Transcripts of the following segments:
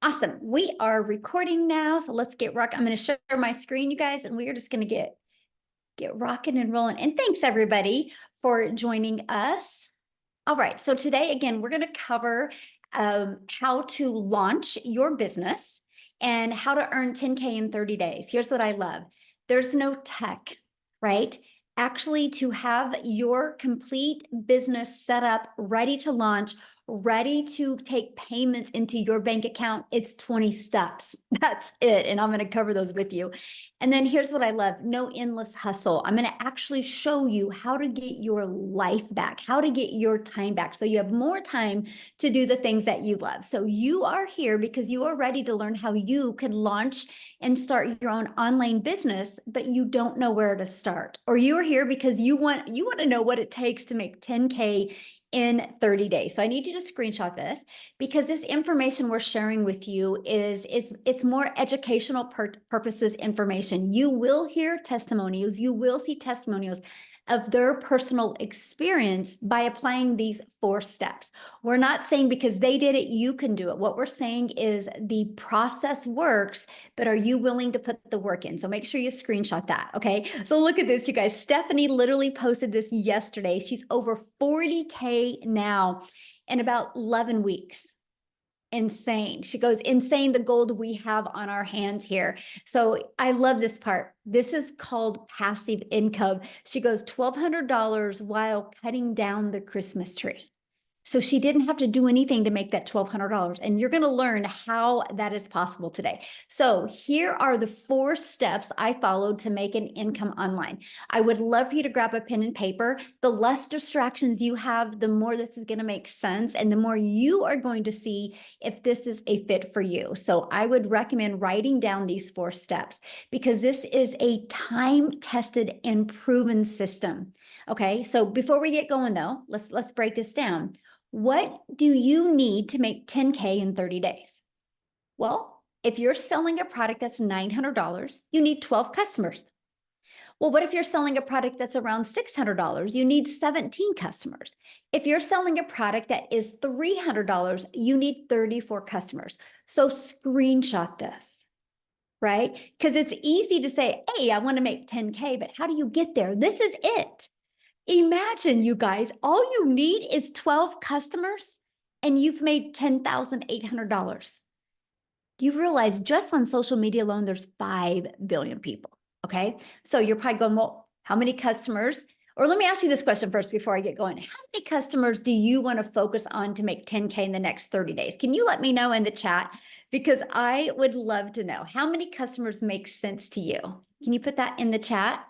Awesome. We are recording now, so let's get rock. I'm going to share my screen, you guys, and we are just going to get rocking and rolling. And thanks everybody for joining us. All right, so today again, we're going to cover how to launch your business and how to earn 10K in 30 days. Here's what I love. There's no tech, right? Actually, to have your complete business set up, ready to launch, ready to take payments into your bank account, it's 20 steps. That's it. And I'm going to cover those with you. And then here's what I love. No endless hustle. I'm going to actually show you how to get your life back, how to get your time back. So you have more time to do the things that you love. So you are here because you are ready to learn how you can launch and start your own online business, but you don't know where to start. Or you are here because you want to know what it takes to make 10K in 30 days. So I need you to screenshot this because this information we're sharing with you is it's more educational purposes information. You will hear testimonials, you will see testimonials of their personal experience by applying these 4 steps. We're not saying because they did it, you can do it. What we're saying is the process works, but are you willing to put the work in? So make sure you screenshot that, okay? So look at this, you guys. Stephanie literally posted this yesterday. She's over 40K now in about 11 weeks. Insane. She goes, insane the gold we have on our hands here. So I love this part. This is called passive income. She goes, $1,200 while cutting down the Christmas tree. So she didn't have to do anything to make that $1,200. And you're going to learn how that is possible today. So here are the 4 steps I followed to make an income online. I would love for you to grab a pen and paper. The less distractions you have, the more this is going to make sense. And the more you are going to see if this is a fit for you. So I would recommend writing down these 4 steps because this is a time-tested and proven system. Okay, so before we get going though, let's break this down. What do you need to make 10K in 30 days? Well, if you're selling a product that's $900, you need 12 customers. Well, what if you're selling a product that's around $600? You need 17 customers. If you're selling a product that is $300, you need 34 customers. So screenshot this, right? Because it's easy to say, hey, I want to make 10K, but how do you get there? This is it. Imagine, you guys, all you need is 12 customers and you've made $10,800. Do you realize just on social media alone, there's 5 billion people? Okay. So you're probably going, well, how many customers? Or let me ask you this question first before I get going. How many customers do you want to focus on to make 10K in the next 30 days? Can you let me know in the chat? Because I would love to know how many customers make sense to you. Can you put that in the chat?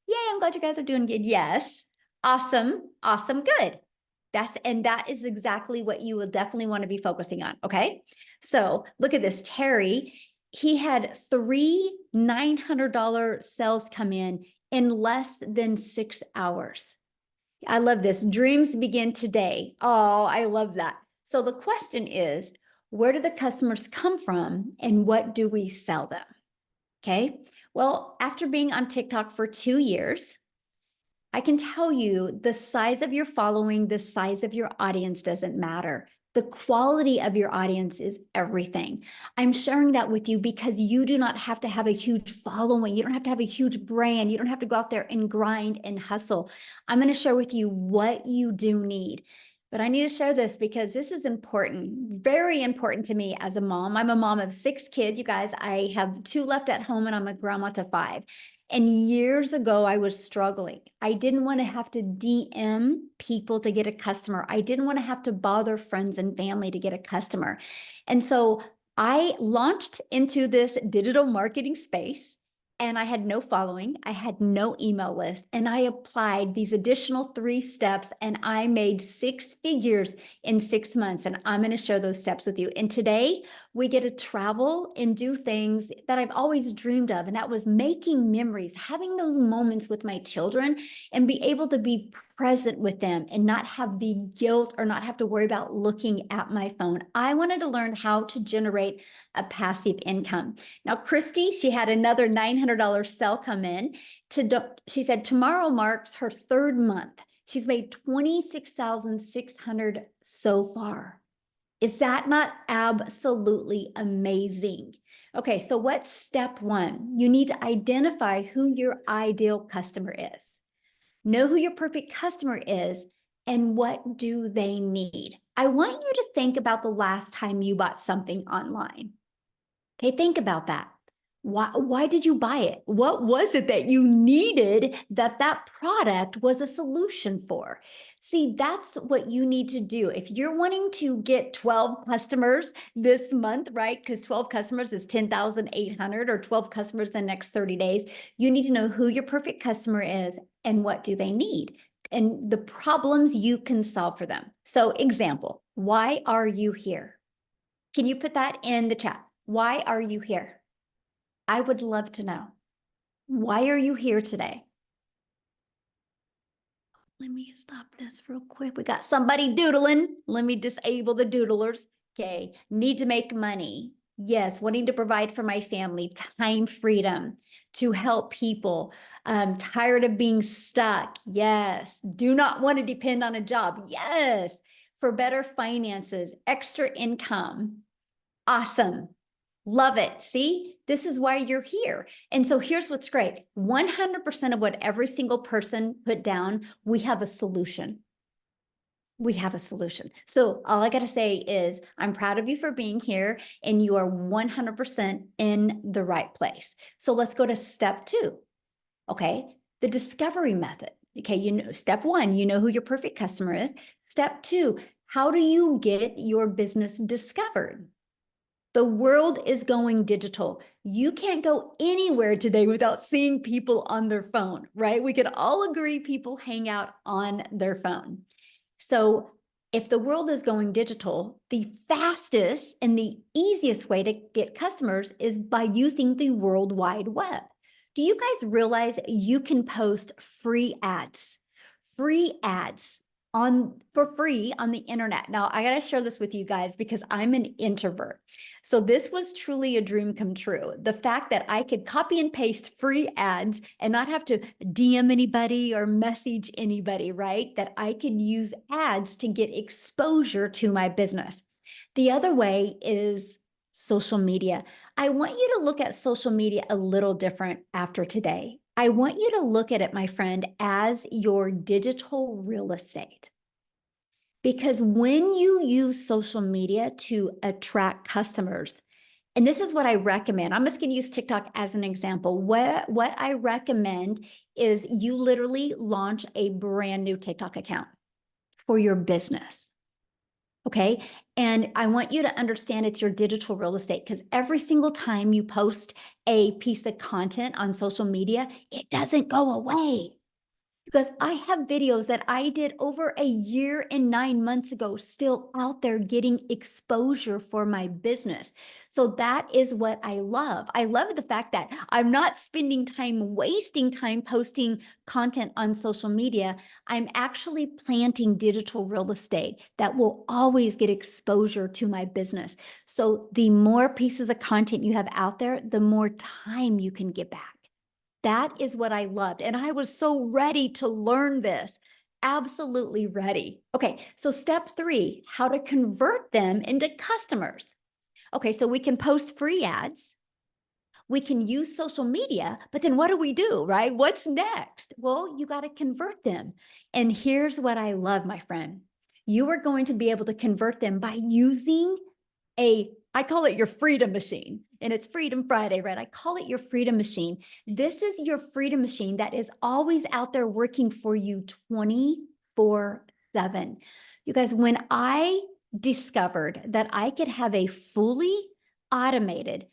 Yay, I'm glad you guys are doing good. Yes. Awesome. Awesome. Good. That is exactly what you will definitely want to be focusing on. Okay. So look at this. Terry, he had 3 $900 sales come in less than 6 hours. I love this. Dreams begin today. Oh, I love that. So the question is, where do the customers come from and what do we sell them? Okay. Well, after being on TikTok for 2 years, I can tell you the size of your following, the size of your audience doesn't matter. The quality of your audience is everything. I'm sharing that with you because you do not have to have a huge following. You don't have to have a huge brand. You don't have to go out there and grind and hustle. I'm going to share with you what you do need. But I need to share this because this is important, very important to me as a mom. I'm a mom of 6 kids, you guys. I have 2 left at home and I'm a grandma to 5. And years ago, I was struggling. I didn't want to have to DM people to get a customer. I didn't want to have to bother friends and family to get a customer. And so I launched into this digital marketing space and I had no following. I had no email list. And I applied these additional 3 steps and I made 6 figures in 6 months. And I'm going to share those steps with you. And today we get to travel and do things that I've always dreamed of. And that was making memories, having those moments with my children and be able to be present with them and not have the guilt or not have to worry about looking at my phone. I wanted to learn how to generate a passive income. Now, Christy, she had another $900 sale come in. She said, tomorrow marks her 3rd month. She's made $26,600 so far. Is that not absolutely amazing? Okay, so what's step one? You need to identify who your ideal customer is. Know who your perfect customer is and what do they need. I want you to think about the last time you bought something online. Okay, think about that. Why did you buy it? What was it that you needed that product was a solution for? See, that's what you need to do. If you're wanting to get 12 customers this month, right? Because 12 customers is 10,800 or 12 customers the next 30 days, you need to know who your perfect customer is and what do they need and the problems you can solve for them. So example, why are you here? Can you put that in the chat? Why are you here? I would love to know. Why are you here today? Let me stop this real quick. We got somebody doodling. Let me disable the doodlers. Okay. Need to make money. Yes. Wanting to provide for my family. Time freedom to help people. Tired of being stuck. Yes. Do not want to depend on a job. Yes. For better finances, extra income. Awesome. Love it. See, this is why you're here. And so here's what's great. 100% of what every single person put down, we have a solution. We have a solution. So all I got to say is I'm proud of you for being here and you are 100% in the right place. So let's go to step 2. Okay. The discovery method. Okay. You know, step 1, you know who your perfect customer is. Step 2, how do you get your business discovered? The world is going digital. You can't go anywhere today without seeing people on their phone, right? We could all agree people hang out on their phone. So if the world is going digital, the fastest and the easiest way to get customers is by using the World Wide Web. Do you guys realize you can post free ads for free on the internet? Now, I got to share this with you guys because I'm an introvert. So this was truly a dream come true. The fact that I could copy and paste free ads and not have to DM anybody or message anybody, right? That I could use ads to get exposure to my business. The other way is social media. I want you to look at social media a little different after today. I want you to look at it, my friend, as your digital real estate. Because when you use social media to attract customers, and this is what I recommend. I'm just going to use TikTok as an example. What I recommend is you literally launch a brand new TikTok account for your business. Okay. And I want you to understand it's your digital real estate because every single time you post a piece of content on social media, it doesn't go away. Because I have videos that I did over a year and 9 months ago, still out there getting exposure for my business. So that is what I love. I love the fact that I'm not spending time, wasting time posting content on social media. I'm actually planting digital real estate that will always get exposure to my business. So the more pieces of content you have out there, the more time you can get back. That is what I loved. And I was so ready to learn this. Absolutely ready. Okay, so step 3, how to convert them into customers. Okay, so we can post free ads. We can use social media, but then what do, right? What's next? Well, you got to convert them. And here's what I love, my friend. You are going to be able to convert them by using I call it your freedom machine, and it's Freedom Friday, right? I call it your freedom machine. This is your freedom machine that is always out there working for you 24/7. You guys, when I discovered that I could have a fully automated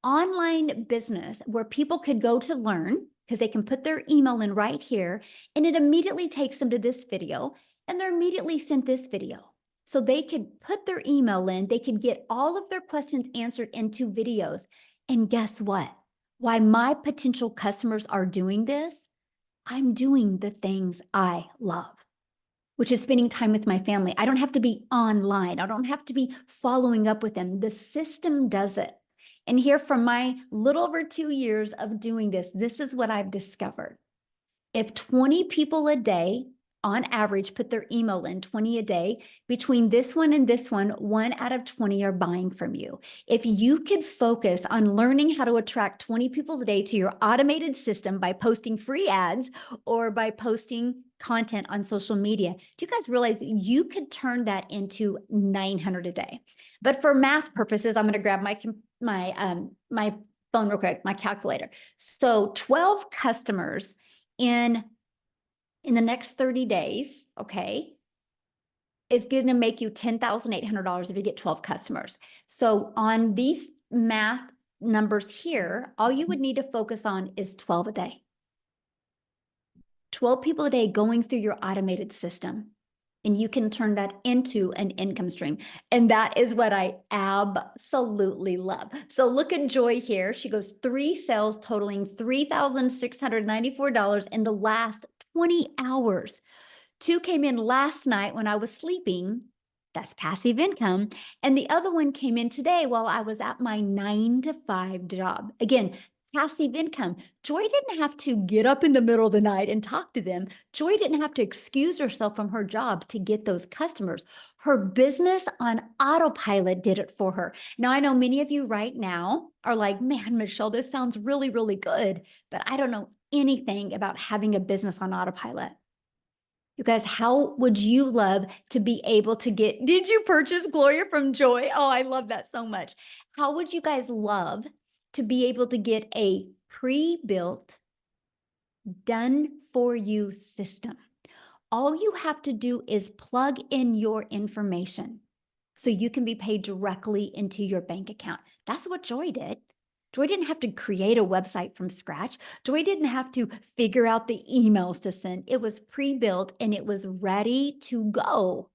online business where people could go to learn because they can put their email in right here, and it immediately takes them to this video, and they're immediately sent this video. So they could put their email in, they could get all of their questions answered in 2 videos. And guess what? Why my potential customers are doing this, I'm doing the things I love, which is spending time with my family. I don't have to be online. I don't have to be following up with them. The system does it. And here from my little over 2 years of doing this, this is what I've discovered. If 20 people a day on average, put their email in 20 a day. Between this one and this one out of 20 are buying from you. If you could focus on learning how to attract 20 people a day to your automated system by posting free ads or by posting content on social media, do you guys realize you could turn that into 900 a day? But for math purposes, I'm going to grab my phone real quick, my calculator. So 12 customers in the next 30 days, okay, is going to make you $10,800 if you get 12 customers. So on these math numbers here, all you would need to focus on is 12 a day. 12 people a day going through your automated system. And you can turn that into an income stream. And that is what I absolutely love. So look at Joy here. She goes 3 sales totaling $3,694 in the last 20 hours. 2 came in last night when I was sleeping. That's passive income. And the other one came in today while I was at my 9-to-5 job. Again, passive income. Joy didn't have to get up in the middle of the night and talk to them. Joy didn't have to excuse herself from her job to get those customers. Her business on autopilot did it for her. Now, I know many of you right now are like, man, Michelle, this sounds really, really good, but I don't know anything about having a business on autopilot. You guys, how would you love to be able to get, did you purchase Gloria from Joy? Oh, I love that so much. How would you guys love to be able to get a pre-built, done for you system? All you have to do is plug in your information so you can be paid directly into your bank account. That's what Joy did. Joy didn't have to create a website from scratch. Joy didn't have to figure out the emails to send. It was pre-built and it was ready to go.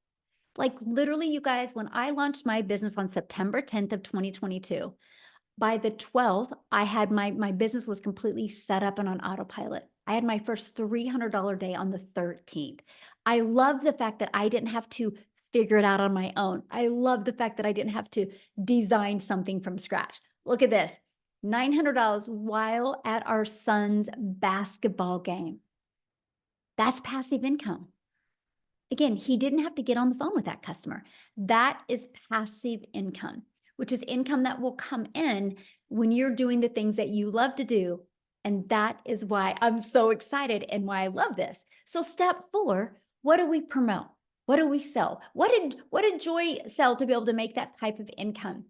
Like literally, you guys, when I launched my business on September 10th of 2022, by the 12th, I had my business was completely set up and on autopilot. I had my first $300 day on the 13th. I love the fact that I didn't have to figure it out on my own. I love the fact that I didn't have to design something from scratch. Look at this, $900 while at our son's basketball game. That's passive income. Again, he didn't have to get on the phone with that customer. That is passive income, which is income that will come in when you're doing the things that you love to do. And that is why I'm so excited and why I love this. So step 4, what do we promote? What do we sell? What did Joy sell to be able to make that type of income?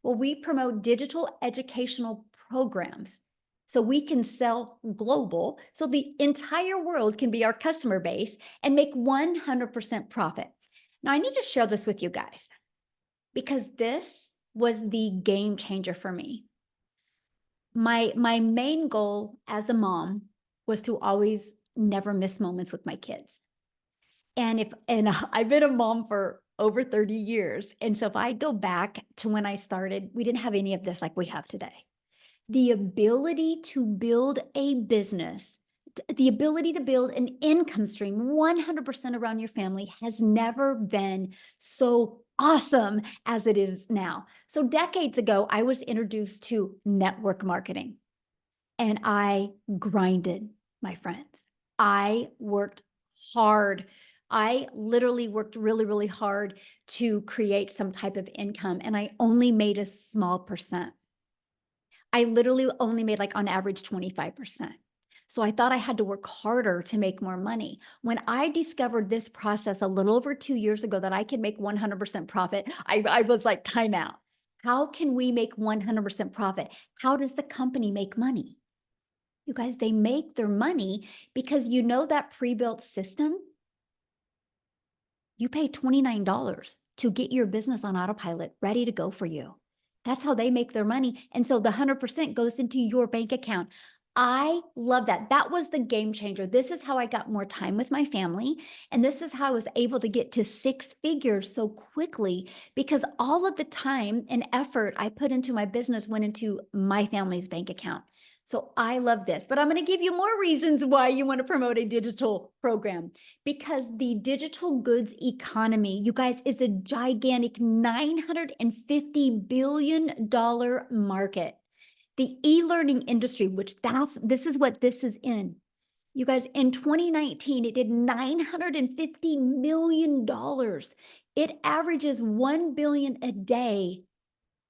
Well, we promote digital educational programs. So we can sell global, so the entire world can be our customer base and make 100% profit. Now, I need to share this with you guys because this was the game changer for me. My main goal as a mom was to always never miss moments with my kids. And I've been a mom for over 30 years. And so if I go back to when I started, we didn't have any of this like we have today. The ability to build a business, the ability to build an income stream 100% around your family has never been so awesome as it is now. So decades ago, I was introduced to network marketing and I grinded, my friends. I worked hard. I literally worked really, really hard to create some type of income and I only made a small percent. I literally only made like on average 25%. So I thought I had to work harder to make more money. When I discovered this process a little over 2 years ago that I could make 100% profit, I was like, time out. How can we make 100% profit? How does the company make money? You guys, they make their money because you know that pre-built system, you pay $29 to get your business on autopilot ready to go for you. That's how they make their money. And so the 100% goes into your bank account. I love that. That was the game changer. This is how I got more time with my family. And this is how I was able to get to 6 figures so quickly because all of the time and effort I put into my business went into my family's bank account. So I love this, but I'm going to give you more reasons why you want to promote a digital program because the digital goods economy, you guys, is a gigantic $950 billion market. The e-learning industry, which this is what this is in. You guys, in 2019, it did $950 million. It averages 1 billion a day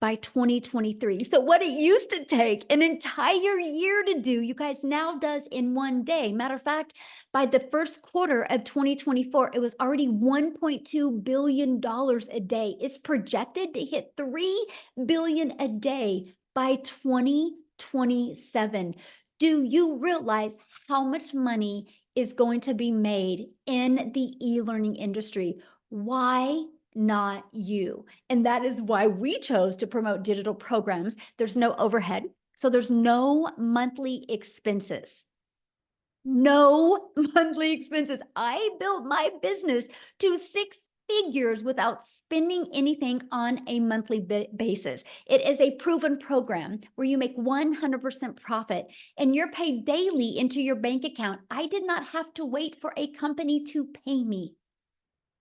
by 2023. So what it used to take an entire year to do, you guys now does in one day. Matter of fact, by the first quarter of 2024, it was already $1.2 billion a day. It's projected to hit 3 billion a day by 2027. Do you realize how much money is going to be made in the e-learning industry? Why not you? And that is why we chose to promote digital programs. There's no overhead, so there's no monthly expenses. No monthly expenses. I built my business to 6 figures without spending anything on a monthly basis. It is a proven program where you make 100% profit and you're paid daily into your bank account. I did not have to wait for a company to pay me.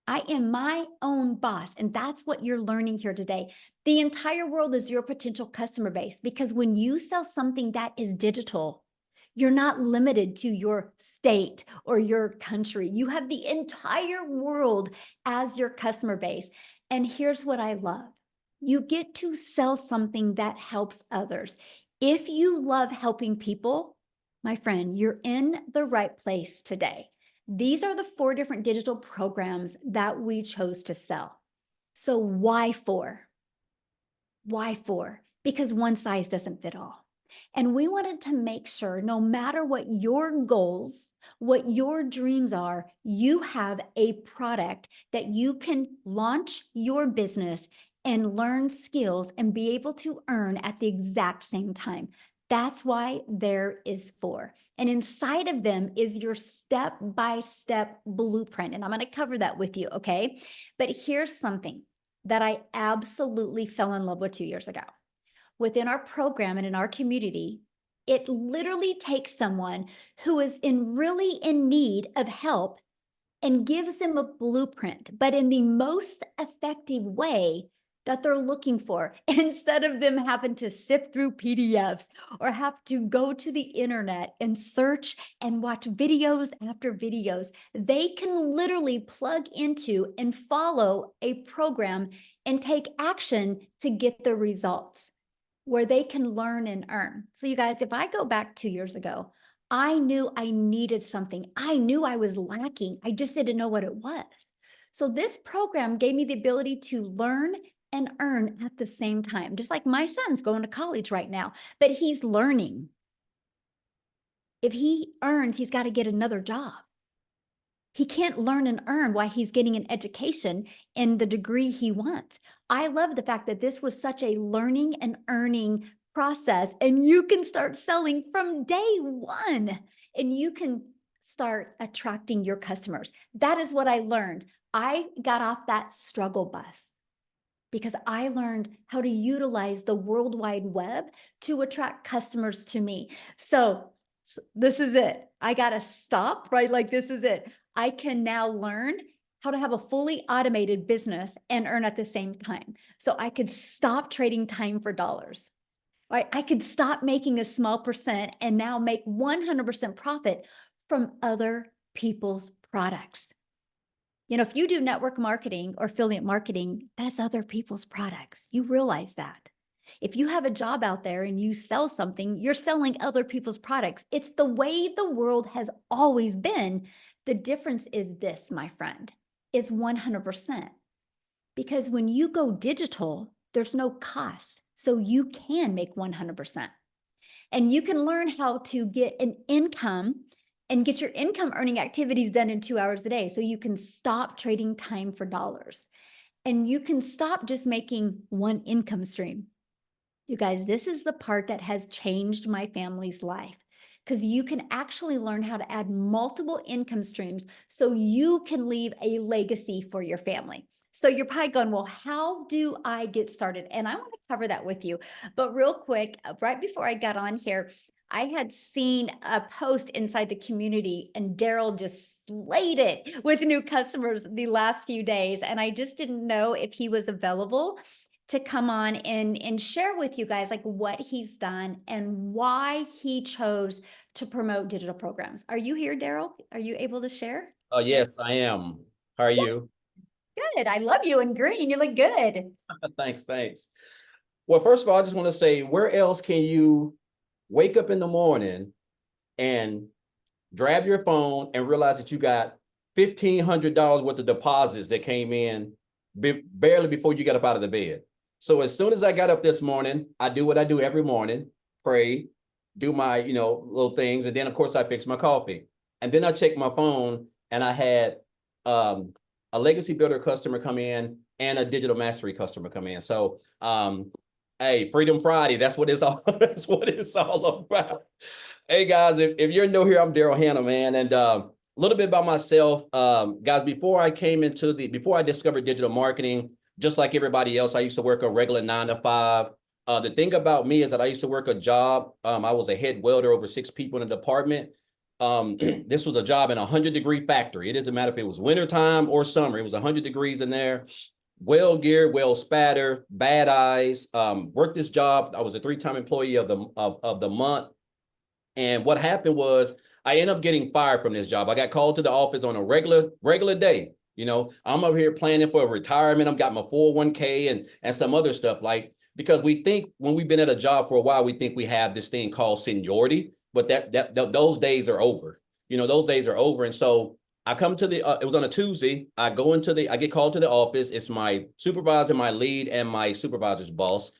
I am my own boss, and that's what you're learning here today. The entire world is your potential customer base because when you sell something that is digital, you're not limited to your state or your country. You have the entire world as your customer base. And here's what I love. You get to sell something that helps others. If you love helping people, my friend, you're in the right place today. These are the 4 different digital programs that we chose to sell. So why 4? Why 4? Because one size doesn't fit all. And we wanted to make sure no matter what your goals, what your dreams are, you have a product that you can launch your business and learn skills and be able to earn at the exact same time. That's why there is 4. And inside of them is your step-by-step blueprint. And I'm going to cover that with you, okay? But here's something that I absolutely fell in love with 2 years ago. Within our program and in our community, it literally takes someone who is really in need of help and gives them a blueprint, but in the most effective way that they're looking for, instead of them having to sift through PDFs or have to go to the internet and search and watch videos after videos. They can literally plug into and follow a program and take action to get the results where they can learn and earn. So you guys, if I go back 2 years ago, I knew I needed something. I knew I was lacking. I just didn't know what it was. So this program gave me the ability to learn and earn at the same time. Just like my son's going to college right now, but he's learning. If he earns, he's got to get another job. He can't learn and earn while he's getting an education in the degree he wants. I love the fact that this was such a learning and earning process, and you can start selling from day one, and you can start attracting your customers. That is what I learned. I got off that struggle bus because I learned how to utilize the World Wide Web to attract customers to me. So this is it. I got to stop, right? Like, this is it. I can now learn how to have a fully automated business and earn at the same time. So I could stop trading time for dollars, right? I could stop making a small percent and now make 100% profit from other people's products. You know, if you do network marketing or affiliate marketing, that's other people's products. You realize that. If you have a job out there and you sell something, you're selling other people's products. It's the way the world has always been. The difference is this, my friend, is 100%. Because when you go digital, there's no cost. So you can make 100%. And you can learn how to get an income and get your income earning activities done in 2 hours a day. So you can stop trading time for dollars. And you can stop just making one income stream. You guys, this is the part that has changed my family's life because you can actually learn how to add multiple income streams so you can leave a legacy for your family. So you're probably going, well, how do I get started? And I want to cover that with you. But real quick, right before I got on here, I had seen a post inside the community and Daryl just slayed it with new customers the last few days. And I just didn't know if he was available to come on and share with you guys like what he's done and why he chose to promote digital programs. Are you here, Daryl? Are you able to share? Oh, yes, I am. How are you? Good. I love you in green. You look good. Thanks. Well, first of all, I just want to say, where else can you wake up in the morning and grab your phone and realize that you got $1,500 worth of deposits that came in barely before you got up out of the bed? So as soon as I got up this morning, I do what I do every morning, pray, do my, little things. And then of course I fix my coffee. And then I check my phone and I had a legacy builder customer come in and a digital mastery customer come in. So hey, Freedom Friday, that's what it's all that's what it's all about. Hey guys, if you're new here, I'm Daryl Hanna, man. And a little bit about myself. Guys, before I discovered digital marketing, just like everybody else, I used to work a regular 9 to 5. The thing about me is that I used to work a job. I was a head welder over 6 people in the department. This was a job in a 100-degree factory. It doesn't matter if it was wintertime or summer. It was 100 degrees in there. Well gear, well spatter, bad eyes. Worked this job. I was a 3-time employee of the month. And what happened was I ended up getting fired from this job. I got called to the office on a regular day. I'm over here planning for a retirement. I've got my 401k and some other stuff, because we think when we've been at a job for a while, we think we have this thing called seniority, but those days are over. Those days are over. And so I come to it was on a Tuesday. I get called to the office. It's my supervisor, my lead, and my supervisor's boss.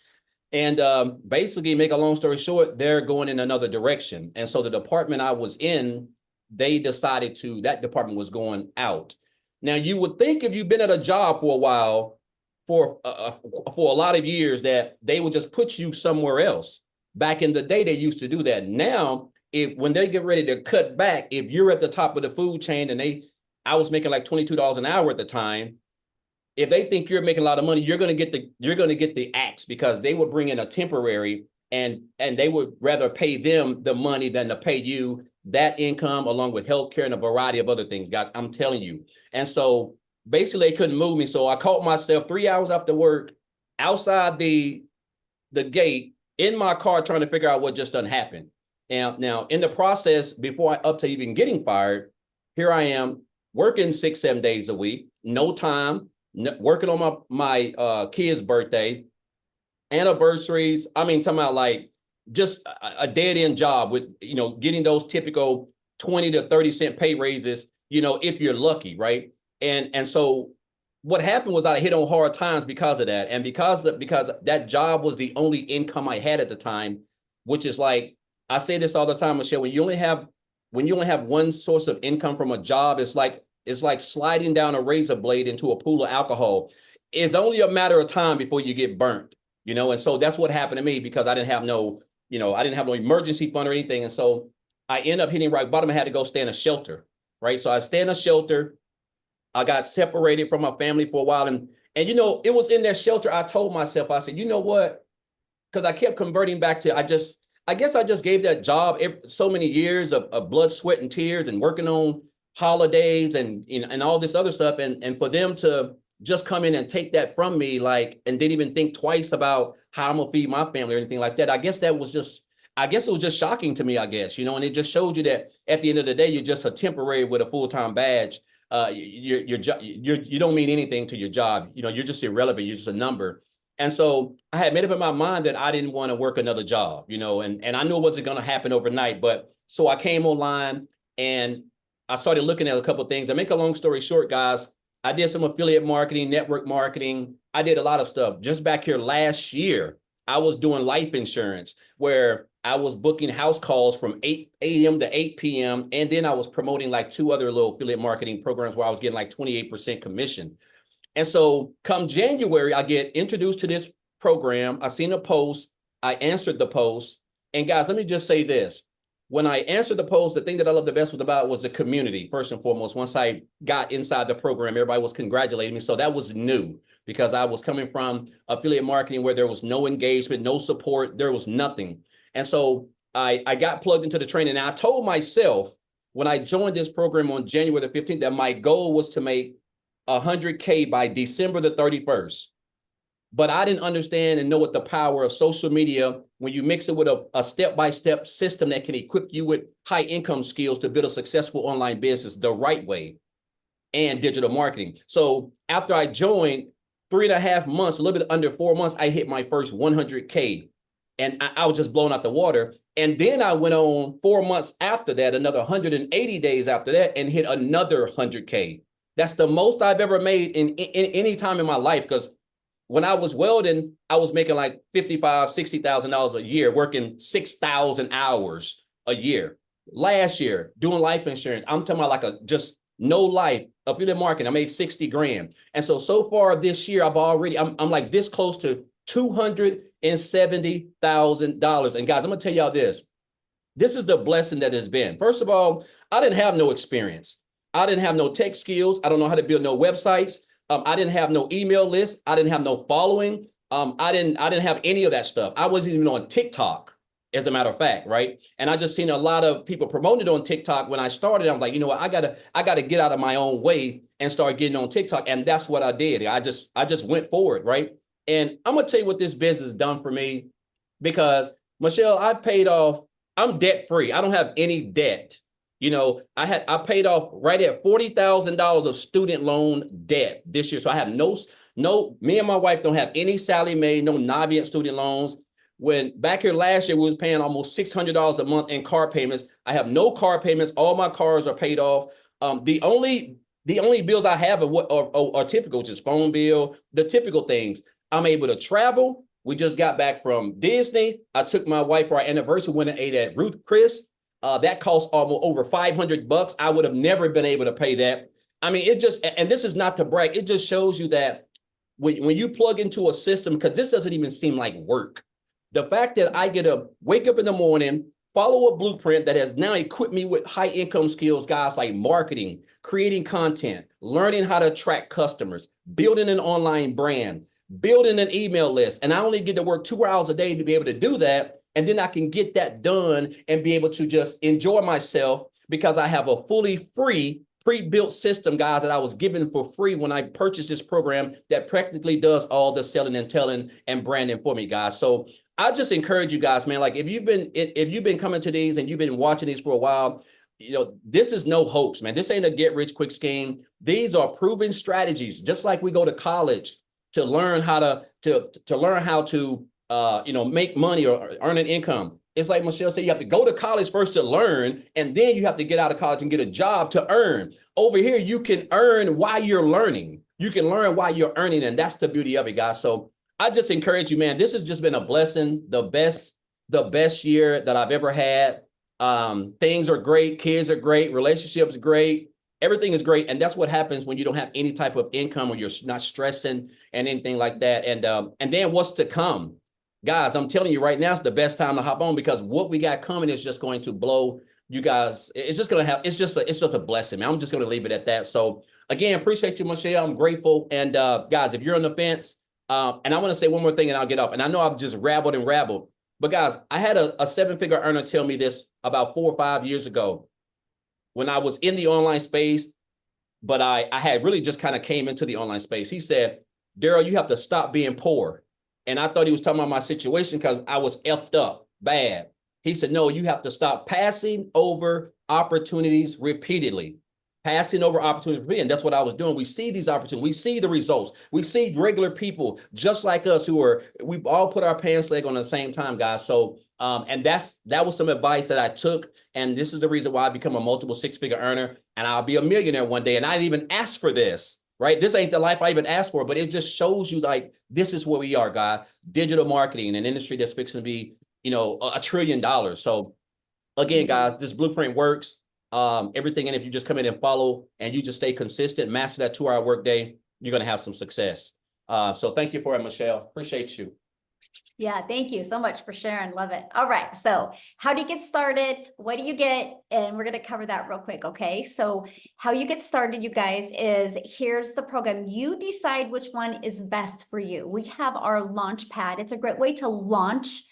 And basically, make a long story short, they're going in another direction. And so the department I was in, they decided that department was going out. Now, you would think if you've been at a job for a while, for a lot of years, that they would just put you somewhere else. Back in the day, they used to do that. Now, when they get ready to cut back, if you're at the top of the food chain and I was making like $22 an hour at the time, if they think you're making a lot of money, you're going to get the axe, because they would bring in a temporary and they would rather pay them the money than to pay you that income, along with healthcare and a variety of other things, guys. I'm telling you. And so basically they couldn't move me. So I caught myself 3 hours after work outside the gate in my car trying to figure out what just done happened. Now in the process, up to even getting fired, here I am working 6-7 days a week, no time, working on my kid's birthday, anniversaries. I mean, talking about like just a dead end job with, getting those typical 20 to 30 cent pay raises, if you're lucky, right? And so what happened was I hit on hard times because of that. And because that job was the only income I had at the time, which is like, I say this all the time, Michelle, when you only have one source of income from a job, it's like sliding down a razor blade into a pool of alcohol. It's only a matter of time before you get burnt, and so that's what happened to me, because I didn't have no emergency fund or anything. And so I ended up hitting rock bottom. I had to go stay in a shelter, right? So I stayed in a shelter. I got separated from my family for a while. And it was in that shelter, I told myself, I said, you know what? Because I kept converting back to, I guess I just gave that job so many years of blood, sweat, and tears, and working on holidays and all this other stuff. And for them to just come in and take that from me, and didn't even think twice about how I'm gonna feed my family or anything like that. I guess it was just shocking to me, and it just showed you that at the end of the day, you're just a temporary with a full-time badge. You don't mean anything to your job. You're just irrelevant. You're just a number. And so I had made up in my mind that I didn't want to work another job, and I knew it wasn't going to happen overnight. But so I came online and I started looking at a couple of things. I make a long story short, guys, I did some affiliate marketing, network marketing. I did a lot of stuff. Just back here last year, I was doing life insurance, where I was booking house calls from 8 a.m. to 8 p.m. And then I was promoting like 2 other little affiliate marketing programs where I was getting like 28% commission. And so come January, I get introduced to this program. I seen a post. I answered the post. And guys, let me just say this. When I answered the post, the thing that I loved the best was the community, first and foremost. Once I got inside the program, everybody was congratulating me. So that was new, because I was coming from affiliate marketing where there was no engagement, no support, there was nothing. And so I got plugged into the training. And I told myself when I joined this program on January the 15th that my goal was to make 100K by December the 31st. but I didn't understand and know what the power of social media, when you mix it with a step-by-step system that can equip you with high income skills to build a successful online business the right way, and digital marketing. So after I joined, 3.5 months, a little bit under 4 months, I hit my first 100K. And I was just blown out the water. And then I went on 4 months after that, another 180 days after that, and hit another 100K. That's the most I've ever made in any time in my life. Because when I was welding, I was making like $55,000, $60,000 a year, working 6,000 hours a year. Last year, doing life insurance, I'm talking about like a just no life affiliate marketing. I made 60 grand. And so far this year, I'm like this close to $270,000. And guys, I'm gonna tell y'all this. This is the blessing that has been. First of all, I didn't have no experience. I didn't have no tech skills. I don't know how to build no websites. I didn't have no email list. I didn't have no following. I didn't have any of that stuff. I wasn't even on TikTok, as a matter of fact, right? And I just seen a lot of people promoting it on TikTok. When I started, I'm like, you know what, I gotta get out of my own way and start getting on TikTok. And that's what I did. I just went forward, right? And I'm gonna tell you what this business has done for me, because Michelle, I'm debt free. I don't have any debt. You know, I paid off right at $40,000 of student loan debt this year. So I have me and my wife don't have any Sallie Mae, no Navient student loans. When back here last year, we was paying almost $600 a month in car payments. I have no car payments. All my cars are paid off. The only bills I have are typical, which is phone bill, the typical things. I'm able to travel. We just got back from Disney. I took my wife for our anniversary, went and ate at Ruth Chris. That cost almost over $500. I would have never been able to pay that. I mean, and this is not to brag, it just shows you that when you plug into a system, because this doesn't even seem like work. The fact that I get to wake up in the morning, follow a blueprint that has now equipped me with high income skills, guys, like marketing, creating content, learning how to attract customers, building an online brand, building an email list. And I only get to work 2 hours a day to be able to do that. And then I can get that done and be able to just enjoy myself, because I have a fully free pre-built system, guys, that I was given for free when I purchased this program that practically does all the selling and telling and branding for me, guys. So I just encourage you guys, man, like if you've been coming to these and you've been watching these for a while, you know, this is no hoax, man. This ain't a get rich quick scheme. These are proven strategies, just like we go to college to learn how to make money or earn an income. It's like Michelle said, you have to go to college first to learn, and then you have to get out of college and get a job to earn. Over here, you can earn while you're learning. You can learn while you're earning, and that's the beauty of it, guys. So I just encourage you, man. This has just been a blessing, the best year that I've ever had. Things are great, kids are great, relationships great, everything is great, and that's what happens when you don't have any type of income or you're not stressing and anything like that. And then what's to come? Guys, I'm telling you right now, it's the best time to hop on, because what we got coming is just going to blow you guys. It's just just a blessing, man. I'm just going to leave it at that. So again, appreciate you, Michelle. I'm grateful. And guys, if you're on the fence, and I want to say one more thing and I'll get off. And I know I've just rabbled, but guys, I had a 7-figure earner tell me this about 4 or 5 years ago when I was in the online space, but I had really just kind of came into the online space. He said, Daryl, you have to stop being poor. And I thought he was talking about my situation because I was effed up bad. He said, no, you have to stop passing over opportunities repeatedly. Passing over opportunities. And that's what I was doing. We see these opportunities. We see the results. We see regular people just like us we all put our pants leg on at the same time, guys. So, and that was some advice that I took. And this is the reason why I become a multiple 6-figure earner, and I'll be a millionaire one day. And I didn't even ask for this. Right? This ain't the life I even asked for, but it just shows you like, this is where we are, guys. Digital marketing, an industry that's fixing to be, $1 trillion. So again, guys, this blueprint works. Everything. And if you just come in and follow and you just stay consistent, master that 2-hour workday, you're going to have some success. So thank you for it, Michelle. Appreciate you. Yeah, thank you so much for sharing. Love it. All right. So how do you get started? What do you get? And we're going to cover that real quick. Okay. So how you get started, you guys, is here's the program. You decide which one is best for you. We have our launch pad. It's a great way to launch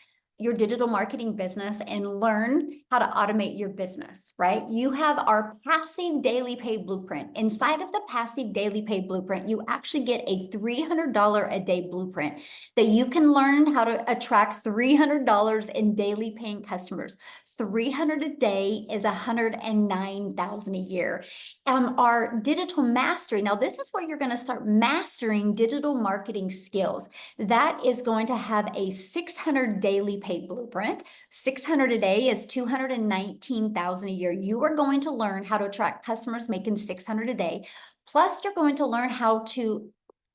your digital marketing business and learn how to automate your business, right? You have our passive daily pay blueprint. Inside of the passive daily pay blueprint, you actually get a $300 a day blueprint that you can learn how to attract $300 in daily paying customers. 300 a day is 109,000 a year. Our digital mastery. Now, this is where you're going to start mastering digital marketing skills. That is going to have a 600 daily pay blueprint. 600 a day is 219,000 a year. You are going to learn how to attract customers making 600 a day. Plus, you're going to learn how to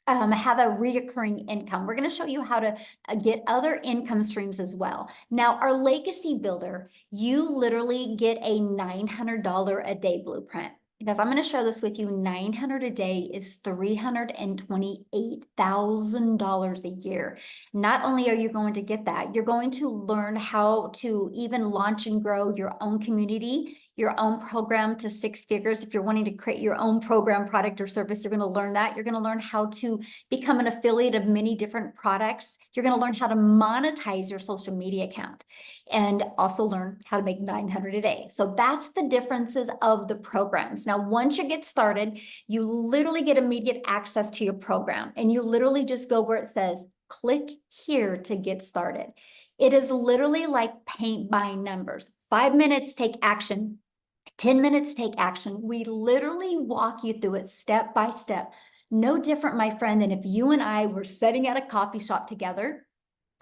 have a reoccurring income. We're going to show you how to get other income streams as well. Now, our legacy builder, you literally get a $900 a day blueprint. Because I'm going to share this with you, 900 a day is $328,000 a year. Not only are you going to get that, you're going to learn how to even launch and grow your own community, your own program to 6 figures. If you're wanting to create your own program, product, or service, you're going to learn that. You're going to learn how to become an affiliate of many different products. You're going to learn how to monetize your social media account and also learn how to make 900 a day. So that's the differences of the programs. Now, once you get started, you literally get immediate access to your program, and you literally just go where it says, click here to get started. It is literally like paint by numbers. 5 minutes, take action. 10 minutes, take action. We literally walk you through it step by step. No different, my friend, than if you and I were sitting at a coffee shop together.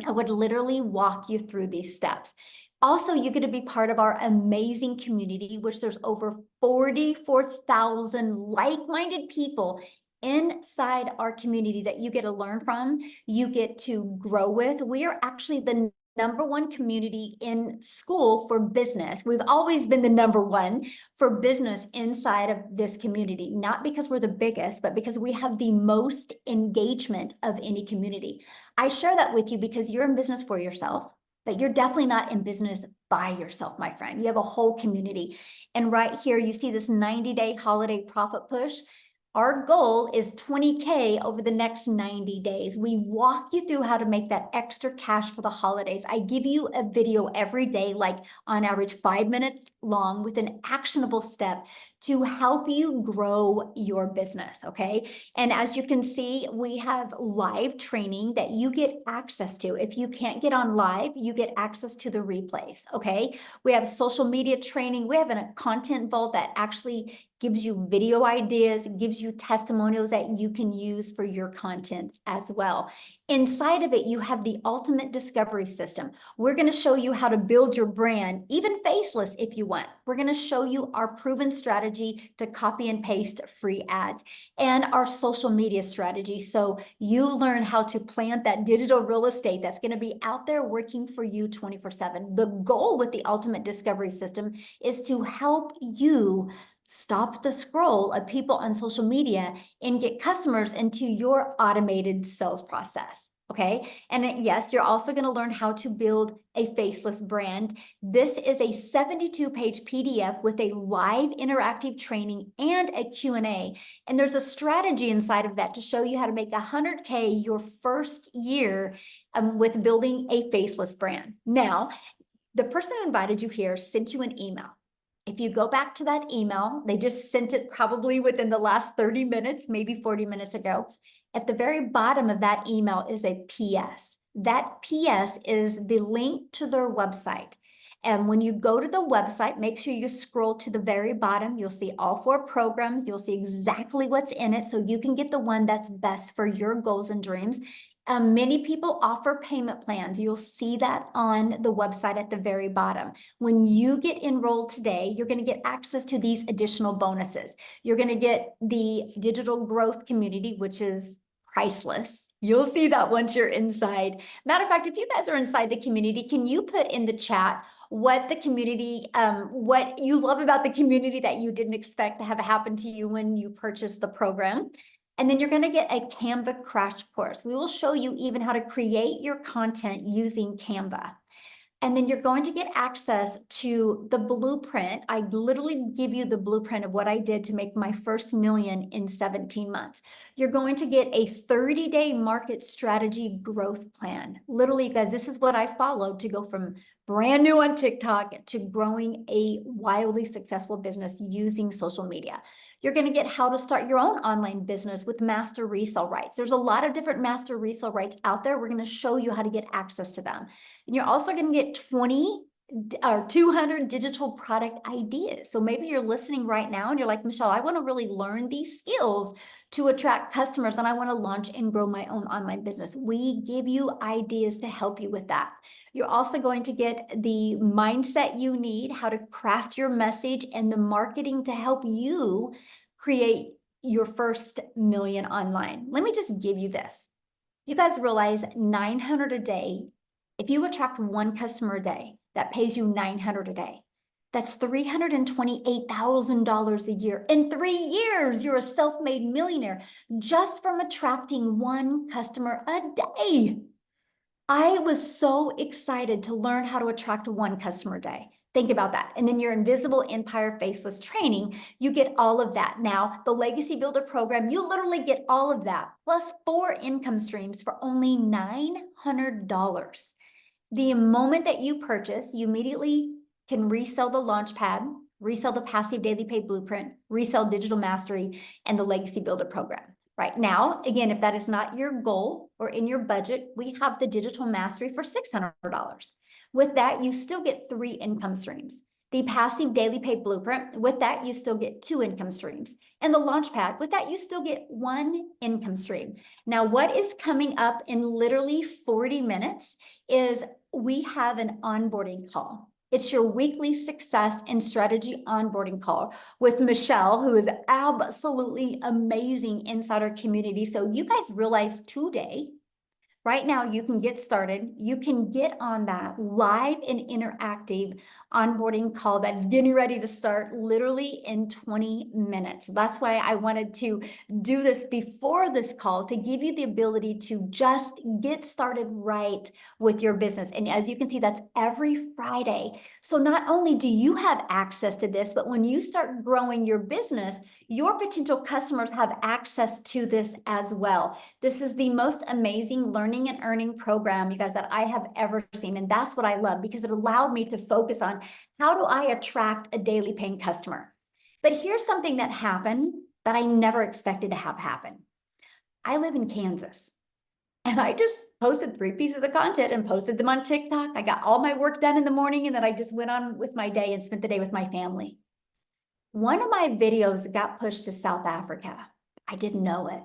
I would literally walk you through these steps. Also, you get to be part of our amazing community, which there's over 44,000 like-minded people inside our community that you get to learn from, you get to grow with. We are actually the #1 community in school for business. We've always been the #1 for business inside of this community, not because we're the biggest, but because we have the most engagement of any community. I share that with you because you're in business for yourself, but you're definitely not in business by yourself, my friend. You have a whole community. And right here, you see this 90-day holiday profit push. Our goal is 20K over the next 90 days. We walk you through how to make that extra cash for the holidays. I give you a video every day, like on average 5 minutes long, with an actionable step to help you grow your business, okay? And as you can see, we have live training that you get access to. If you can't get on live, you get access to the replays, okay? We have social media training. We have a content vault that actually gives you video ideas, gives you testimonials that you can use for your content as well. Inside of it, you have the ultimate discovery system. We're going to show you how to build your brand, even faceless if you want. We're going to show you our proven strategy to copy and paste free ads and our social media strategy. So you learn how to plant that digital real estate that's going to be out there working for you 24/7. The goal with the ultimate discovery system is to help you stop the scroll of people on social media and get customers into your automated sales process. Okay. And yes, you're also going to learn how to build a faceless brand. This is a 72-page PDF with a live interactive training and a Q&A. And there's a strategy inside of that to show you how to make 100K your first year with building a faceless brand. Now, the person who invited you here sent you an email. If you go back to that email, they just sent it probably within the last 30 minutes, maybe 40 minutes ago. At the very bottom of that email is a PS. That PS is the link to their website. And when you go to the website, make sure you scroll to the very bottom. You'll see all 4 programs. You'll see exactly what's in it so you can get the one that's best for your goals and dreams. Many people offer payment plans. You'll see that on the website at the very bottom. When you get enrolled today, you're going to get access to these additional bonuses. You're going to get the digital growth community, which is priceless. You'll see that once you're inside. Matter of fact, if you guys are inside the community, can you put in the chat what the community, what you love about the community that you didn't expect to have happen to you when you purchased the program? And then you're going to get a Canva crash course. We will show you even how to create your content using Canva. And then you're going to get access to the blueprint. I literally give you the blueprint of what I did to make my first million in 17 months. You're going to get a 30-day market strategy growth plan. Literally, guys, this is what I followed to go from brand new on TikTok to growing a wildly successful business using social media. You're going to get how to start your own online business with master resale rights. There's a lot of different master resale rights out there. We're going to show you how to get access to them. And you're also going to get 20 or 200 digital product ideas. So maybe you're listening right now and you're like, Michelle, I want to really learn these skills to attract customers and I want to launch and grow my own online business. We give you ideas to help you with that. You're also going to get the mindset you need, how to craft your message, and the marketing to help you create your first million online. Let me just give you this. You guys realize 900 a day. If you attract one customer a day, that pays you 900 a day. That's $328,000 a year. In 3 years, you're a self-made millionaire just from attracting one customer a day. I was so excited to learn how to attract one customer a day. Think about that. And then your Invisible Empire Faceless training, you get all of that. Now, the Legacy Builder program, you literally get all of that, plus 4 income streams for only $900. The moment that you purchase, you immediately can resell the Launchpad, resell the Passive Daily Pay Blueprint, resell Digital Mastery, and the Legacy Builder program. Right now, again, if that is not your goal or in your budget, we have the Digital Mastery for $600. With that, you still get 3 income streams. The Passive Daily Pay Blueprint, with that, you still get 2 income streams. And the Launchpad, with that, you still get 1 income stream. Now, what is coming up in literally 40 minutes is we have an onboarding call. It's your weekly success and strategy onboarding call with Michelle, who is absolutely amazing inside our community. So you guys realize today, right now, you can get started. You can get on that live and interactive onboarding call that is getting ready to start literally in 20 minutes. That's why I wanted to do this before this call to give you the ability to just get started right with your business. And as you can see, that's every Friday. So not only do you have access to this, but when you start growing your business, your potential customers have access to this as well. This is the most amazing learning and earning program, you guys, that I have ever seen. And that's what I love because it allowed me to focus on how do I attract a daily paying customer. But here's something that happened that I never expected to have happen. I live in Kansas and I just posted 3 pieces of content and posted them on TikTok. I got all my work done in the morning and then I just went on with my day and spent the day with my family. One of my videos got pushed to South Africa. I didn't know it.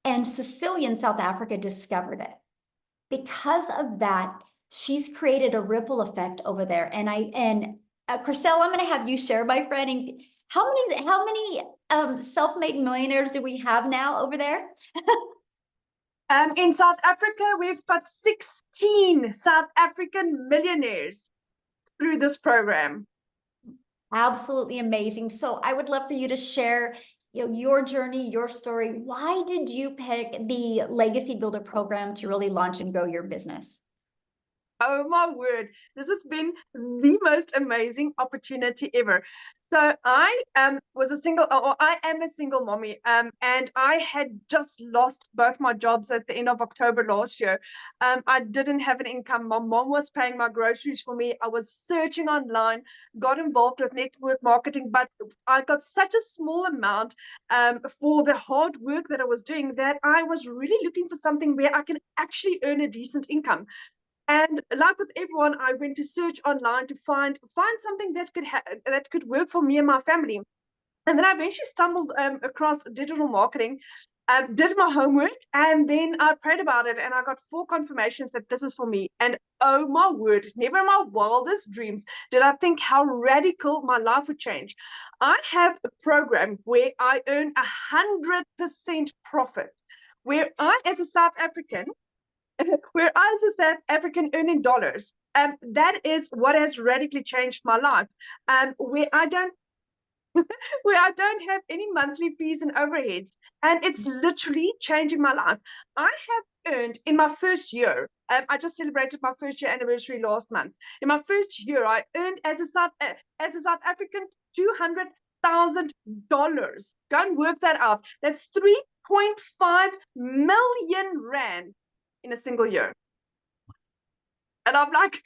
And Cecilia in South Africa discovered it. Because of that, she's created a ripple effect over there. And Chriselle, I'm going to have you share, my friend. And how many self-made millionaires do we have now over there? In South Africa, we've got 16 South African millionaires through this program. Absolutely amazing. So I would love for you to share, your journey, your story. Why did you pick the Legacy Builder program to really launch and grow your business? Oh my word, this has been the most amazing opportunity ever. So I was a single, or I am a single mommy, and I had just lost both my jobs at the end of October last year. I didn't have an income. My mom was paying my groceries for me. I was searching online, got involved with network marketing, but I got such a small amount for the hard work that I was doing that I was really looking for something where I can actually earn a decent income. And like with everyone, I went to search online to find something that could work for me and my family. And then I eventually stumbled across digital marketing, did my homework, and then I prayed about it, and I got 4 confirmations that this is for me. And oh my word, never in my wildest dreams did I think how radical my life would change. I have a program where I earn 100% profit, where I, as a South African, where I, as a South African, earning dollars. That is what has radically changed my life. Where I don't have any monthly fees and overheads, and it's literally changing my life. I have earned in my first year, I just celebrated my first year anniversary last month. In my first year, I earned as a South African $200,000. Go and work that out. That's 3.5 million rand in a single year. And I'm like,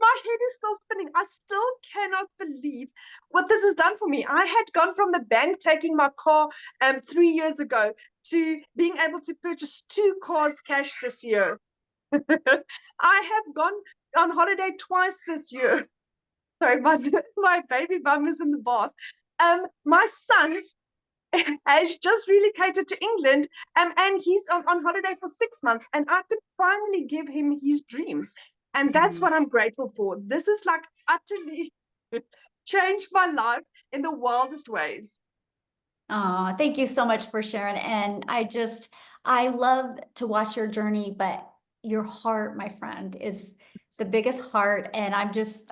my head is still spinning. I still cannot believe what this has done for me. I had gone from the bank taking my car 3 years ago to being able to purchase 2 cars cash this year. I have gone on holiday twice this year. Sorry, my baby bum is in the bath. My son has just relocated to England, and he's on holiday for 6 months, and I could finally give him his dreams. And that's what I'm grateful for. This is like utterly changed my life in the wildest ways. Oh, thank you so much for sharing. And I love to watch your journey, but your heart, my friend, is the biggest heart. And I'm just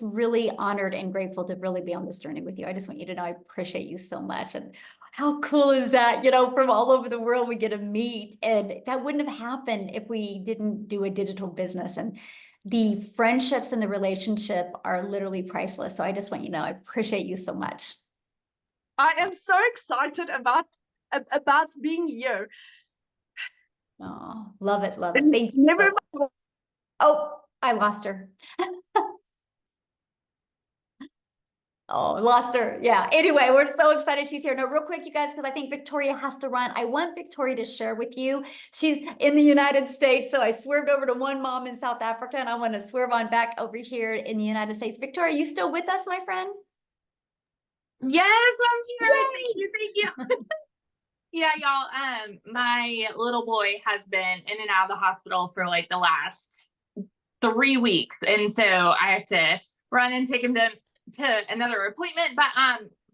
really honored and grateful to really be on this journey with you. I just want you to know I appreciate you so much. And how cool is that? You know, from all over the world, we get to meet. And that wouldn't have happened if we didn't do a digital business. And the friendships and the relationship are literally priceless. So I just want you to know I appreciate you so much. I am so excited about being here. Oh, love it, love it. Thank you Never so much. Oh, I lost her. Oh, lost her. Yeah. Anyway, we're so excited she's here. No, real quick, you guys, because I think Victoria has to run. I want Victoria to share with you. She's in the United States. So I swerved over to one mom in South Africa, and I want to swerve on back over here in the United States. Victoria, you still with us, my friend? Yes, I'm here. Yay! Thank you. Yeah, y'all. My little boy has been in and out of the hospital for like the last 3 weeks, and so I have to run and take him to another appointment. But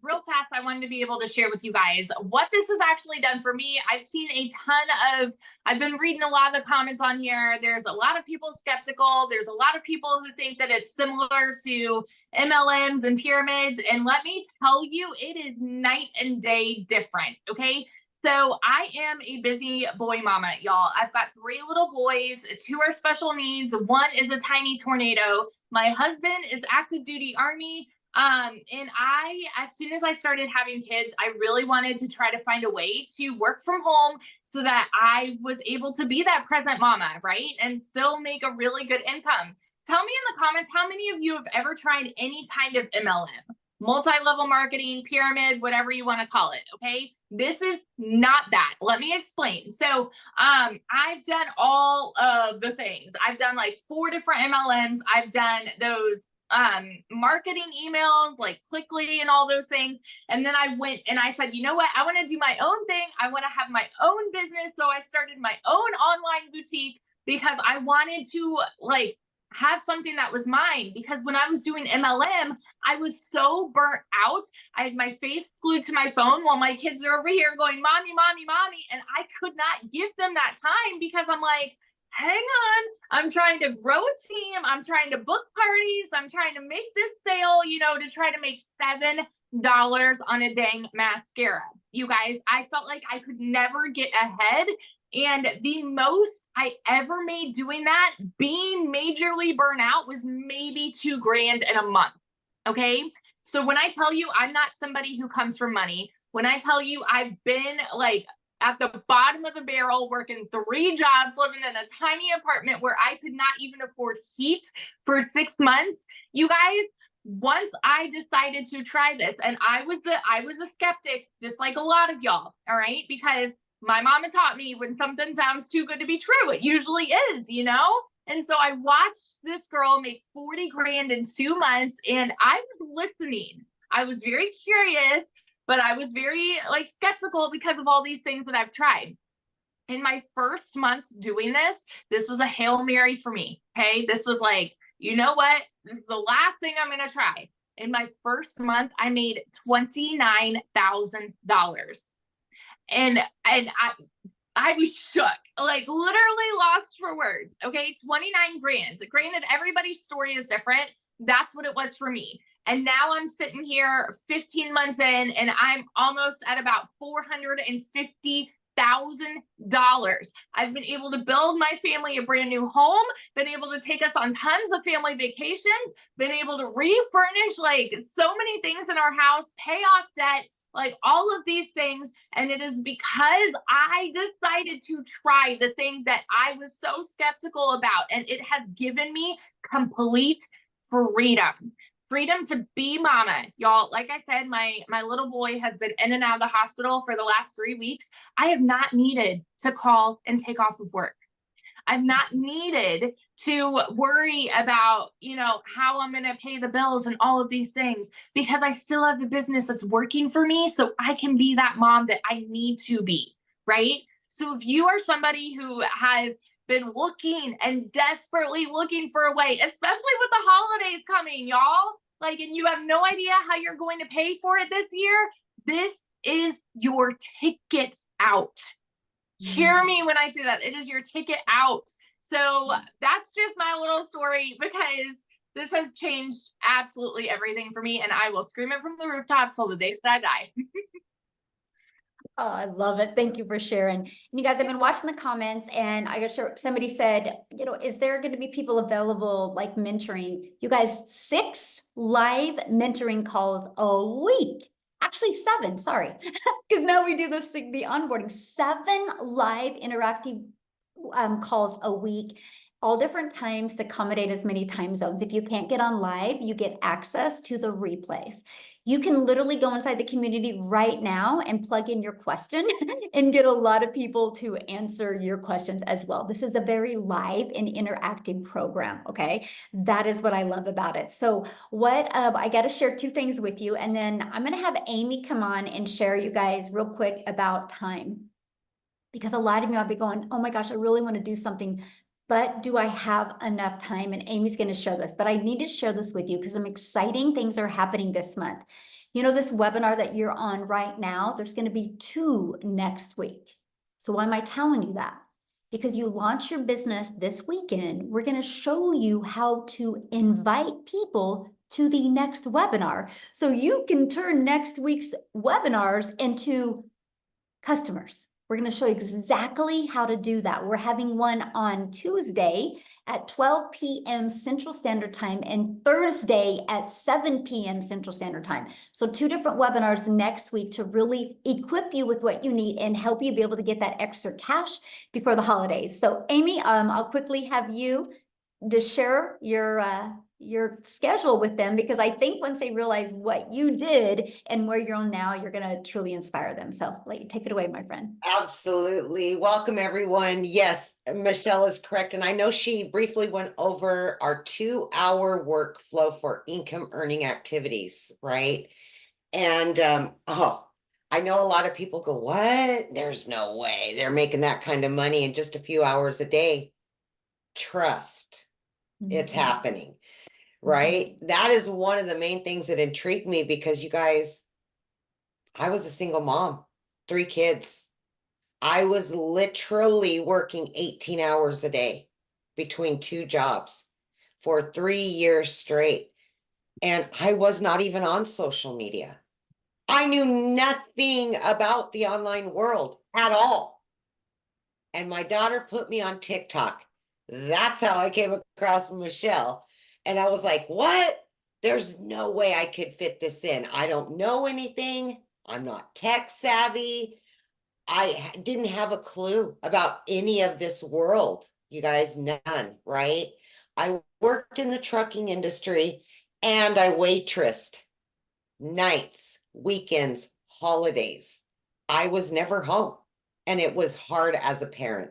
real fast, I wanted to be able to share with you guys what this has actually done for me. I've seen a ton of, I've been reading a lot of the comments on here. There's a lot of people skeptical. There's a lot of people who think that it's similar to MLMs and pyramids. And let me tell you, it is night and day different. Okay. So I am a busy boy mama, y'all. I've got 3 little boys, 2 are special needs, 1 is a tiny tornado. My husband is active duty Army. And as soon as I started having kids, I really wanted to try to find a way to work from home so that I was able to be that present mama, right? And still make a really good income. Tell me in the comments, how many of you have ever tried any kind of MLM? Multi-level marketing, pyramid, whatever you want to call it. Okay. This is not that. Let me explain. So, I've done all of the things. I've done like 4 different MLMs. I've done those, marketing emails like Clickly and all those things. And then I went and I said, you know what? I want to do my own thing. I want to have my own business. So I started my own online boutique because I wanted to like have something that was mine, because when I was doing MLM, I was so burnt out. I had my face glued to my phone while my kids are over here going, mommy, mommy, mommy. And I could not give them that time because I'm like, hang on, I'm trying to grow a team. I'm trying to book parties. I'm trying to make this sale, you know, to try to make $7 on a dang mascara. You guys, I felt like I could never get ahead. And the most I ever made doing that, being majorly burnt out, was maybe $2,000 in a month. Okay. So when I tell you I'm not somebody who comes from money, when I tell you I've been like at the bottom of the barrel, working 3 jobs, living in a tiny apartment where I could not even afford heat for 6 months, you guys, once I decided to try this, and I was a skeptic, just like a lot of y'all, all right? Because my mama taught me when something sounds too good to be true, it usually is, you know? And so I watched this girl make $40,000 in 2 months, and I was listening. I was very curious, but I was very like skeptical because of all these things that I've tried. In my first month doing this was a Hail Mary for me. Okay. This was like, you know what? This is the last thing I'm going to try. In my first month, I made $29,000. And I was shook, like literally lost for words. Okay. 29 grand. Granted, everybody's story is different. That's what it was for me. And now I'm sitting here 15 months in, and I'm almost at about I've been able to build my family a brand new home, been able to take us on tons of family vacations, been able to refurnish like so many things in our house, pay off debt, like all of these things. And it is because I decided to try the thing that I was so skeptical about. And it has given me complete freedom. Freedom to be mama, y'all. Like I said, my little boy has been in and out of the hospital for the last 3 weeks. I have not needed to call and take off of work. I've not needed to worry about, how I'm going to pay the bills and all of these things, because I still have a business that's working for me. So I can be that mom that I need to be, right? So if you are somebody who has been looking and desperately looking for a way, especially with the holidays coming, y'all, and you have no idea how you're going to pay for it this year, this is your ticket out. Hear me when I say that. It is your ticket out. So that's just my little story, because this has changed absolutely everything for me, and I will scream it from the rooftops till the day that I die. Oh, I love it. Thank you for sharing. And you guys have been watching the comments, and I got sure somebody said, is there going to be people available like mentoring? You guys, 6 live mentoring calls a week. Actually 7, sorry. Because now we do the onboarding. 7 live interactive calls a week, all different times to accommodate as many time zones. If you can't get on live, you get access to the replays. You can literally go inside the community right now and plug in your question and get a lot of people to answer your questions as well. This is a very live and interactive program, okay? That is what I love about it. So I got to share 2 things with you, and then I'm going to have Amy come on and share you guys real quick about time. Because a lot of you might be going, oh my gosh, I really want to do something, but do I have enough time? And Amy's going to show this, but I need to share this with you because some exciting things are happening this month. This webinar that you're on right now, there's going to be 2 next week. So why am I telling you that? Because you launch your business this weekend, we're going to show you how to invite people to the next webinar. So you can turn next week's webinars into customers. We're going to show you exactly how to do that. We're having one on Tuesday at 12 p.m. Central Standard Time and Thursday at 7 p.m. Central Standard Time. So 2 different webinars next week to really equip you with what you need and help you be able to get that extra cash before the holidays. So Amy, I'll quickly have you to share your schedule with them, because I think once they realize what you did and where you're on now, you're going to truly inspire them. So take it away, my friend. Absolutely. Welcome, everyone. Yes, Michelle is correct. And I know she briefly went over our 2-hour workflow for income earning activities, right? And I know a lot of people go, what? There's no way they're making that kind of money in just a few hours a day. Trust, it's happening. Right? That is one of the main things that intrigued me, because you guys, I was a single mom, 3 kids. I was literally working 18 hours a day between 2 jobs for 3 years straight. And I was not even on social media. I knew nothing about the online world at all. And my daughter put me on TikTok. That's how I came across Michelle. And I was like, what? There's no way I could fit this in. I don't know anything. I'm not tech savvy. I didn't have a clue about any of this world. You guys, none, right? I worked in the trucking industry and I waitressed nights, weekends, holidays. I was never home, and it was hard as a parent,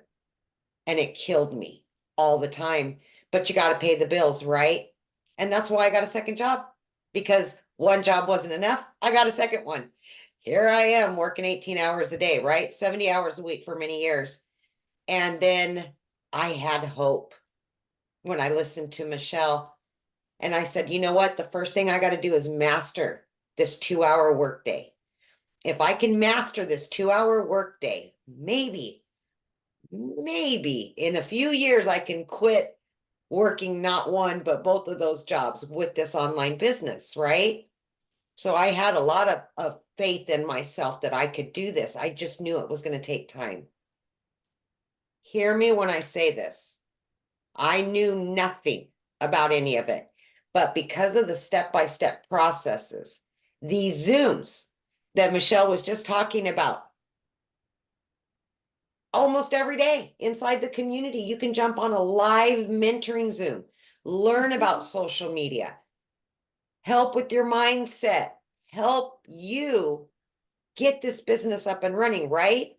and it killed me all the time. But you got to pay the bills, right? And that's why I got a second job, because one job wasn't enough. I got a second one. Here I am working 18 hours a day, right? 70 hours a week for many years. And then I had hope when I listened to Michelle, and I said, you know what? The first thing I got to do is master this 2-hour workday. If I can master this 2-hour workday, maybe in a few years, I can quit working not one, but both of those jobs with this online business, right? So I had a lot of faith in myself that I could do this. I just knew it was going to take time. Hear me when I say this. I knew nothing about any of it, but because of the step-by-step processes, these Zooms that Michelle was just talking about, almost every day inside the community, you can jump on a live mentoring Zoom, learn about social media, help with your mindset, help you get this business up and running, right?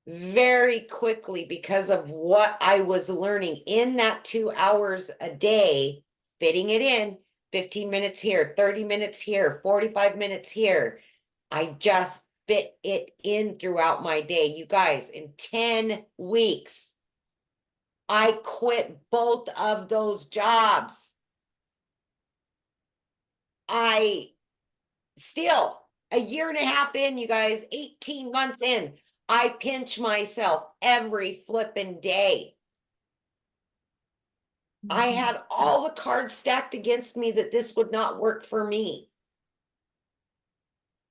Very quickly, because of what I was learning in that 2 hours a day, fitting it in, 15 minutes here, 30 minutes here, 45 minutes here. I just fit it in throughout my day. You guys, in 10 weeks, I quit both of those jobs. I still, a year and a half in, you guys, 18 months in, I pinch myself every flipping day. I had all the cards stacked against me that this would not work for me.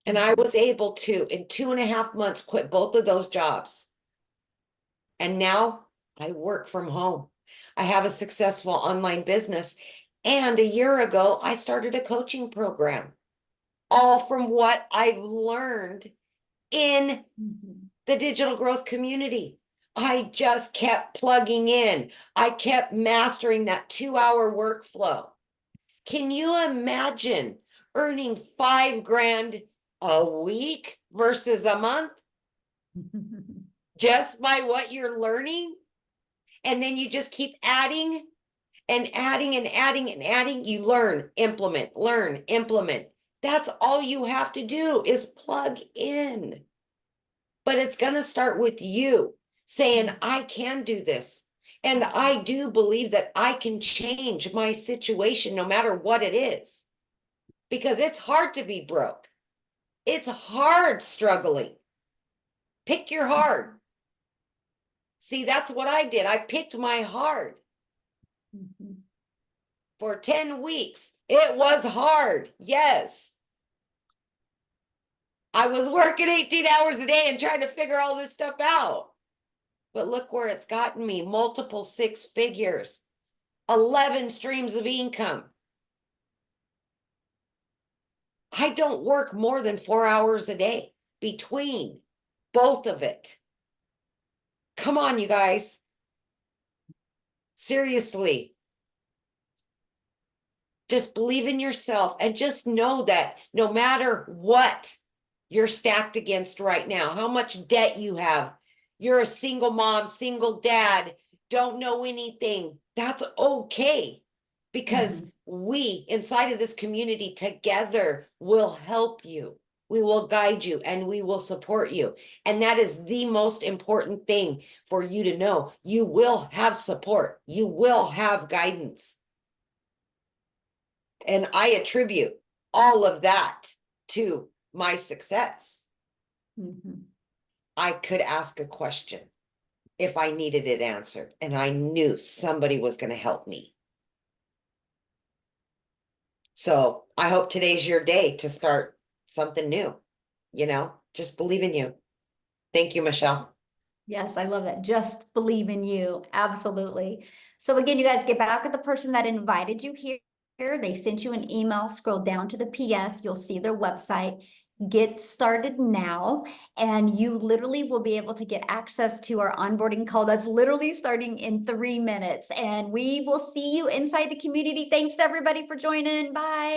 And I was able to, in 2.5 months, quit both of those jobs. And now I work from home. I have a successful online business. And a year ago, I started a coaching program, all from what I've learned in the digital growth community. I just kept plugging in. I kept mastering that 2-hour workflow. Can you imagine earning $5,000 a week versus a month just by what you're learning? And then you just keep adding and adding and adding and adding. You learn, implement. That's all you have to do is plug in. But it's going to start with you saying, I can do this. And I do believe that I can change my situation no matter what it is. Because it's hard to be broke. It's hard struggling. Pick your hard. See, that's what I did. I picked my hard. For 10 weeks. It was hard. Yes. I was working 18 hours a day and trying to figure all this stuff out. But look where it's gotten me. Multiple 6 figures. 11 streams of income. I don't work more than 4 hours a day between both of it. Come on, you guys. Seriously. Just believe in yourself and just know that no matter what you're stacked against right now, how much debt you have, you're a single mom, single dad, don't know anything, that's okay. Because we inside of this community together will help you. We will guide you and we will support you. And that is the most important thing for you to know. You will have support. You will have guidance. And I attribute all of that to my success. I could ask a question if I needed it answered, and I knew somebody was going to help me. So I hope today's your day to start something new. Just believe in you. Thank you, Michelle. Yes, I love that. Just believe in you. Absolutely. So again, you guys get back with the person that invited you here. They sent you an email. Scroll down to the PS. You'll see their website. Get started now, and you literally will be able to get access to our onboarding call that's literally starting in 3 minutes. And we will see you inside the community. Thanks everybody for joining. Bye.